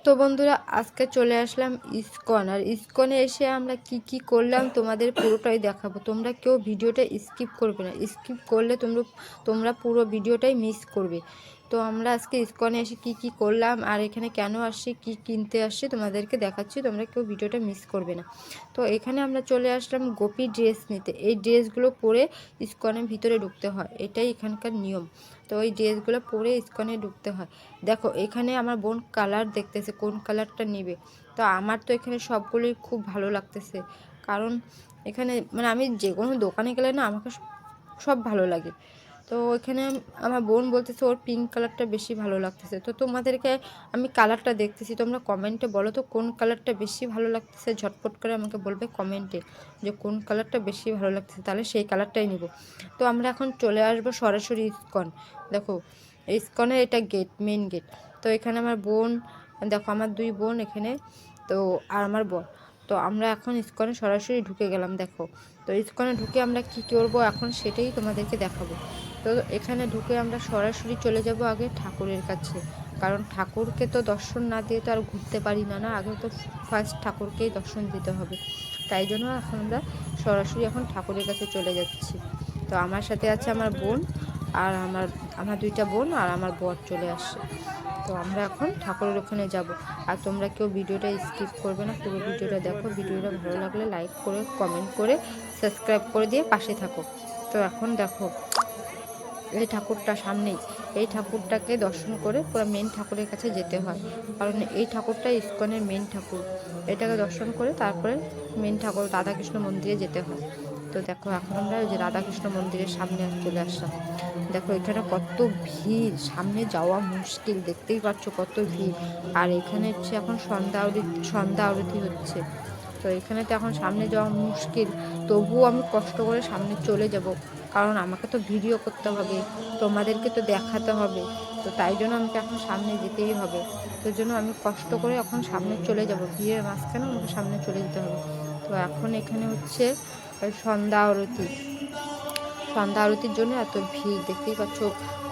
তো বন্ধুরা আজকে চলে আসলাম ইসকন। আর ইসকনে এসে আমরা কি করলাম তোমাদের পুরোটাই দেখাবো। তোমরা কেউ ভিডিওটা স্কিপ করবে না, স্কিপ করলে তোমরা পুরো ভিডিওটাই মিস করবে। তো আমরা আজকে ইসকনে এসে কি করলাম আর এখানে কেন আসছি, কি কিনতে আসছি তোমাদেরকে দেখাচ্ছি, তোমরা কেউ ভিডিওটা মিস করবে না। তো এখানে আমরা চলে আসলাম গোপী ড্রেস নিতে। এই ড্রেসগুলো পরে ইসকনের ভিতরে ঢুকতে হয়, এটাই এখানকার নিয়ম। তো ওই ড্রেসগুলো পরে ইসকনে ঢুকতে হয়। দেখো এখানে আমার বোন কালার দেখতেছে কোন কালারটা নেবে। তো আমার তো এখানে সবগুলোই খুব ভালো লাগতেছে, কারণ এখানে মানে আমি যে কোনো দোকানে গেলে না আমাকে সব ভালো লাগে। তো এখানে আমার বোন বলতেছে ওর পিঙ্ক কালারটা বেশি ভালো লাগতেছে। তো তোমাদেরকে আমি কালারটা দেখতেছি, তোমরা কমেন্টে বলো তো কোন কালারটা বেশি ভালো লাগতেছে। ঝটপট করে আমাকে বলবে কমেন্টে যে কোন কালারটা বেশি ভালো লাগতেছে, তাহলে সেই কালারটাই নেব। তো আমরা এখন চলে আসবো সরাসরি ইসকন। দেখো ইসকনের এটা গেট, মেন গেট। তো এখানে আমার বোন, দেখো আমার দুই বোন এখানে, তো আর আমার বোন। তো আমরা এখন ইসকনে সরাসরি ঢুকে গেলাম। দেখো তো ইসকনে ঢুকে আমরা কি করবো এখন সেটাই তোমাদেরকে দেখাবো। তো এখানে ঢুকে আমরা সরাসরি চলে যাব আগে ঠাকুরের কাছে, কারণ ঠাকুরকে তো দর্শন না দিয়ে তো আর ঘুরতে পারি না, আগে তো ফার্স্ট ঠাকুরকেই দর্শন দিতে হবে। তাই জন্য এখন আমরা সরাসরি এখন ঠাকুরের কাছে চলে যাচ্ছি। তো আমার সাথে আছে আমার বোন আর আমার দুইটা বোন আর আমার বর চলে আসছে। তো আমরা এখন ঠাকুরের ওখানে যাব। আর তোমরা কেউ ভিডিওটা স্কিপ করবে না, পুরো ভিডিওটা দেখো। ভিডিওটা ভালো লাগলে লাইক করে, কমেন্ট করে, সাবস্ক্রাইব করে দিয়ে পাশে থাকো। তো এখন দেখো এই ঠাকুরটা সামনেই, এই ঠাকুরটাকে দর্শন করে পুরো মেন ঠাকুরের কাছে যেতে হয়, কারণ এই ঠাকুরটা ইসকনের মেন ঠাকুর। এটাকে দর্শন করে তারপরে মেন ঠাকুর রাধাকৃষ্ণ মন্দিরে যেতে হয়। তো দেখো এখন আমরা ওই যে রাধাকৃষ্ণ মন্দিরের সামনে চলে আসলাম। দেখো এখানে কত ভিড়, সামনে যাওয়া মুশকিল, দেখতেই পাচ্ছ কত ভিড়। আর এখানে হচ্ছে এখন সন্ধ্যা আরতি হচ্ছে। তো এখানে তো এখন সামনে যাওয়া মুশকিল, তবুও আমি কষ্ট করে সামনে চলে যাব, কারণ আমাকে তো ভিডিও করতে হবে, তোমাদেরকে তো দেখাতে হবে। তো তাই জন্য আমাকে এখন সামনে যেতেই হবে। তো জন্য আমি কষ্ট করে এখন সামনে চলে যাব, ভিড়ের মাঝখানে আমাকে সামনে চলে যেতে হবে। তো এখন এখানে হচ্ছে সন্ধ্যা আরতি, সন্ধ্যা আরতির জন্য এত ভিড়, দেখতেই পাচ্ছ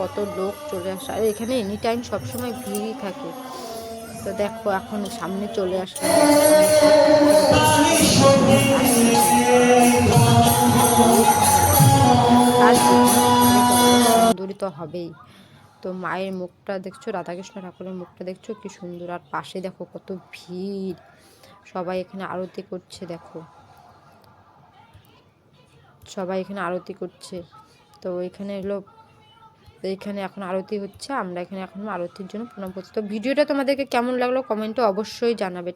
কত লোক চলে আসে। আর এখানে এনি টাইম সবসময় ভিড়ই থাকে। তো দেখো এখন সামনে চলে আসলাম, সুন্দরী তো হবেই। তো মায়ের মুখটা দেখছো, রাধাকৃষ্ণ ঠাকুরের মুখটা দেখছো কি সুন্দর। আর পাশে দেখো কত ভিড়, সবাই এখানে আরতি করছে। দেখো সবাই এখানে আরতি করছে। তো এখানে এলো, এইখানে এখন আরতি হচ্ছে, আমরা এখানে এখন আরতির জন্য প্রণাম করছি। তো ভিডিওটা তোমাদেরকে কেমন লাগলো কমেন্টে অবশ্যই জানাবে।